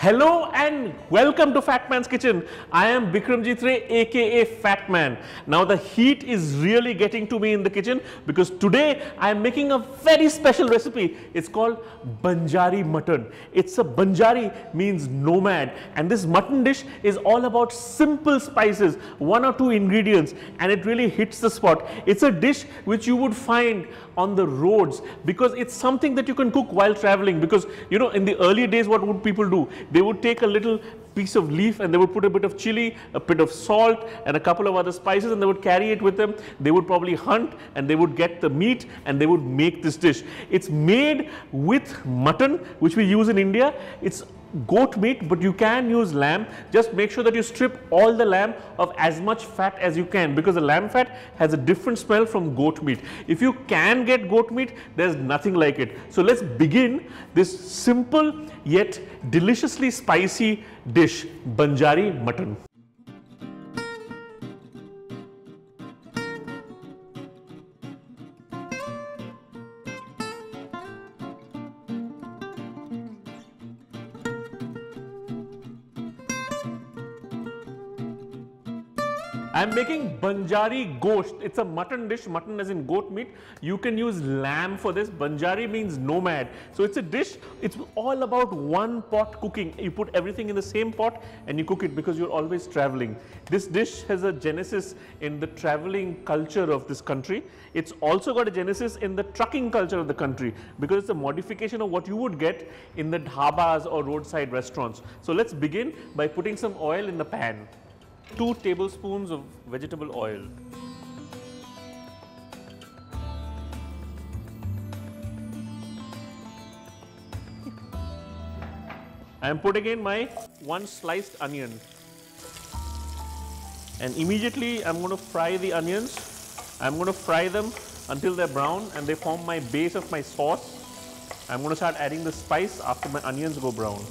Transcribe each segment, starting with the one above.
Hello and welcome to Fat Man's Kitchen. I am Bikramjit Ray aka Fat Man. Now the heat is really getting to me in the kitchen because today I am making a very special recipe. It's called Banjari mutton. It's a Banjari means nomad, and this mutton dish is all about simple spices, one or two ingredients, and it really hits the spot. It's a dish which you would find on the roads because it's something that you can cook while traveling, because you know in the early days what would people do? They would take a little piece of leaf and they would put a bit of chili, a bit of salt and a couple of other spices, and they would carry it with them. They would probably hunt and they would get the meat and they would make this dish. It's made with mutton, which we use in India. It's goat meat, but you can use lamb. Just make sure that you strip all the lamb of as much fat as you can, because the lamb fat has a different smell from goat meat. If you can get goat meat, there's nothing like it. So let's begin this simple yet deliciously spicy dish, Banjari mutton. I am making Banjari gosht. It's a mutton dish, mutton as in goat meat. You can use lamb for this. Banjari means nomad. So it's a dish, it's all about one pot cooking. You put everything in the same pot and you cook it because you're always traveling. This dish has a genesis in the traveling culture of this country. It's also got a genesis in the trucking culture of the country, because it's a modification of what you would get in the dhabas or roadside restaurants. So let's begin by putting some oil in the pan. 2 tablespoons of vegetable oil. I am putting in my 1 sliced onion, and immediately I am going to fry the onions. I am going to fry them until they are brown and they form my base of my sauce. I am going to start adding the spice after my onions go brown.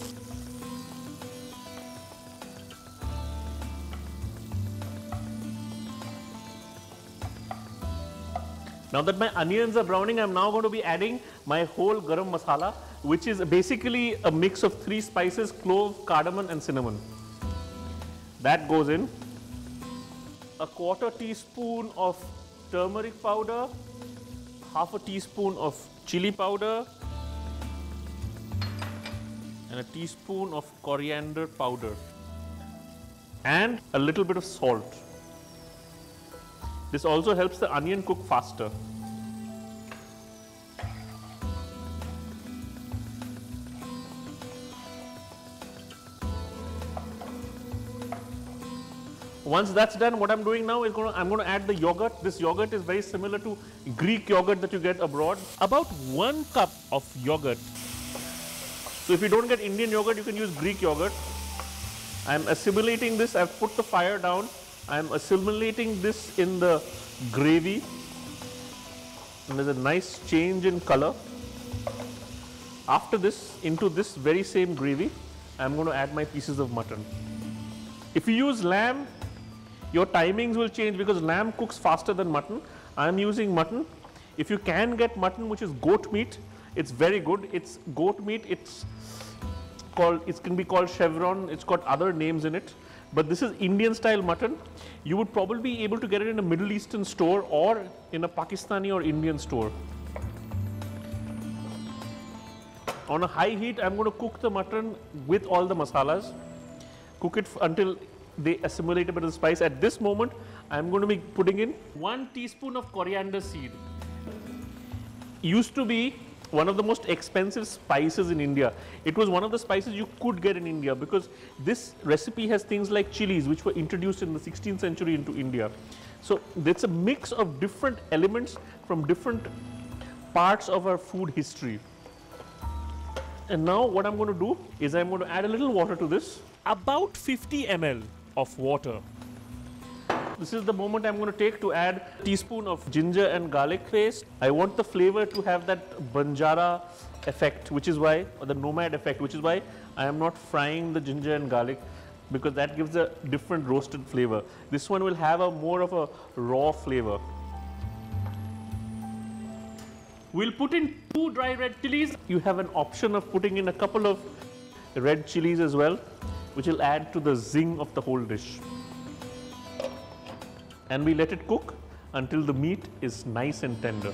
Now that my onions are browning, I am now going to be adding my whole garam masala, which is basically a mix of 3 spices: clove, cardamom and cinnamon. That goes in. A 1/4 teaspoon of turmeric powder, 1/2 teaspoon of chili powder and a teaspoon of coriander powder, and a little bit of salt. This also helps the onion cook faster. Once that's done, what I'm doing now is I'm going to add the yogurt. This yogurt is very similar to Greek yogurt that you get abroad. About 1 cup of yogurt. So if you don't get Indian yogurt, you can use Greek yogurt. I'm assimilating this. I've put the fire down. I am assimilating this in the gravy, and there's a nice change in color. After this, into this very same gravy, I am going to add my pieces of mutton. If you use lamb, your timings will change because lamb cooks faster than mutton. I am using mutton. If you can get mutton, which is goat meat, it's very good. It's goat meat. It can be called chevron. It's got other names in it. But this is Indian style mutton. You would probably be able to get it in a Middle Eastern store or in a Pakistani or Indian store. On a high heat, I'm going to cook the mutton with all the masalas. Cook it until they assimilate a bit of the spice. At this moment, I'm going to be putting in 1 teaspoon of coriander seed. Used to be one of the most expensive spices in India. It was one of the spices you could get in India because this recipe has things like chilies, which were introduced in the 16th century into India. So it's a mix of different elements from different parts of our food history. And now what I'm going to do is I'm going to add a little water to this, about 50 ml of water. This is the moment I'm going to take to add a teaspoon of ginger and garlic paste. I want the flavor to have that Banjara effect, which is why, or the nomad effect, which is why I am not frying the ginger and garlic, because that gives a different roasted flavor. This one will have a more of a raw flavor. We'll put in 2 dry red chilies. You have an option of putting in a couple of red chilies as well, which will add to the zing of the whole dish. And we let it cook until the meat is nice and tender.